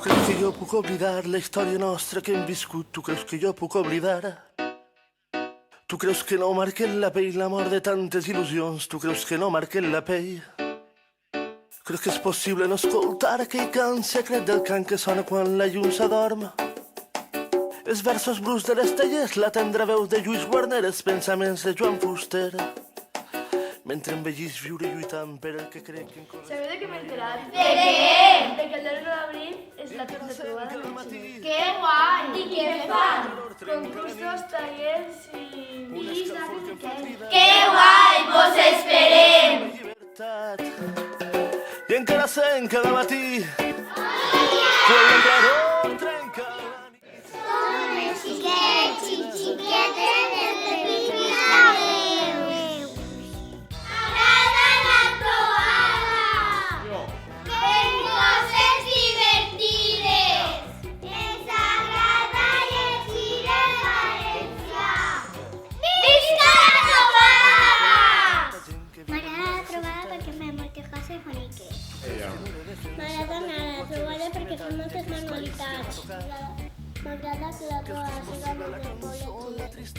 creus que jo puc oblidar la història nostra que hem viscut? Tu creus que jo puc oblidar? Tu creus que no marquen la pell la mort de tantes il·lusions? Tu creus que no marquen la pell? Creus que és possible no escoltar aquell cant secret del cant que sona quan la llum s'adorm? Els versos brus de les tallers, la tendra veu de Lluís Guarner, els pensaments de Joan Fuster. Mentre envellis viure lluitant per el que crec que en corre... ¿Sabeu de què m'he enterat? ¿De qué? De que el 10 d'abril és la festa de trobada del Xinès. ¡Qué guay! ¿Y qué fan? Concursos, tallers i... ¡Qué guay! ¡Vos esperem! Llibertat. I encara sent cada matí quan la claror trenca la nit. Som els xiquets i xiquetes de Pepita Veus. M'agrada la trobada! Fem coses divertides! Ens agrada llegir en valencià! Visca la trobada! M'agrada la trobada perquè fem moltes coses boniques. M'agrada anar a la trobada perquè fem moltes manualitats. M'agrada que la trobada siga molt del poble xinès.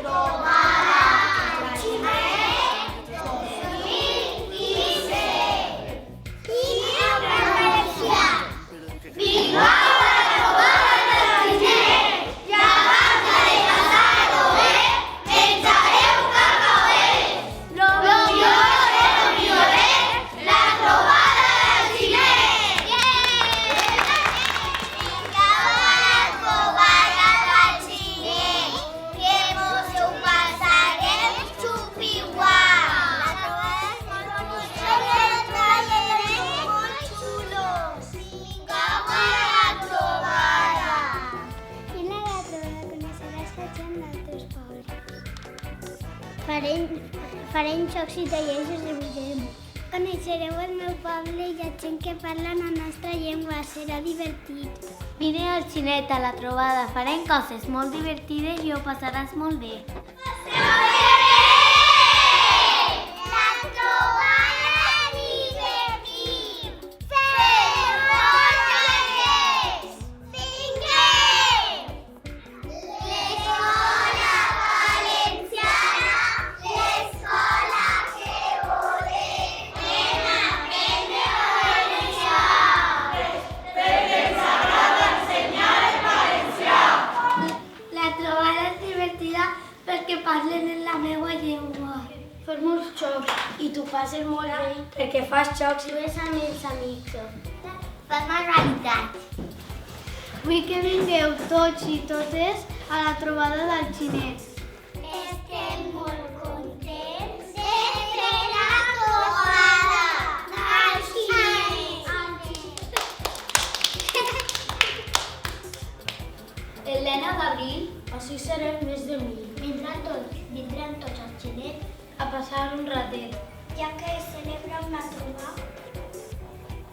Trobada! Xinet! 2015! Viva Valencià! Viva la trobada del Xinet! Ja basta de casar-ho, menjareu cacauets! Lo millor de lo milloret, la trobada del Xinet! Vinga la trobada del Xinet! Que mos ho passarem xupiguà! La trobada és molt xulo! Vinga la trobada! Vine a la trobada, coneixeràs la gent d'altres pobles. Farem jocs i tallers i riurem. Coneixereu el meu poble i la gent que parla la nostra llengua, serà divertit. Vine al Xinet a la trobada, farem coses molt divertides i ho passaràs molt bé. La trobada divertim! Fem coses! Vinguem! L'escola valenciana, l'escola que volem, anem a aprendre valencià! Perquè ens agrada ensenyar el valencià! La trobada és divertida perquè parlen en la meva llengua. Fas molts xocs i tu passes molt bé perquè fas xocs i ves amb els amics. Fas manualitats. Vull que vingueu tots i totes a la trobada del Xinet. Estem molt contents de fer la trobada al Xinet. El 9 d'abril, així serem més de 1.000. Vindran tots al Xinet, A passar un ratet. ja que es celebra una trobada.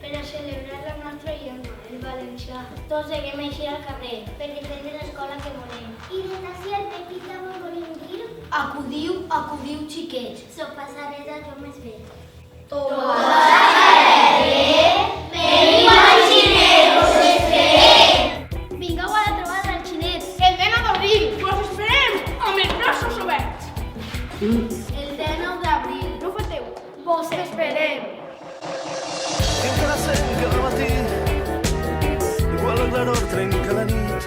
Per a celebrar la nostra llengua, el valencià. Tots seguim així al carrer, per defendre l'escola que volem. I de taxi al Pepita vol volem dir, Acudiu, xiquets. s'ho passaré d'allò més bé. Veniu al Xinet, us esperem! Vingueu a la trobada del Xinet. El 9 d'abril, us esperem amb els braços oberts. El 19 d'abril, no falteu, vos esperem. I encara sent cada matí quan la claror trenca la nit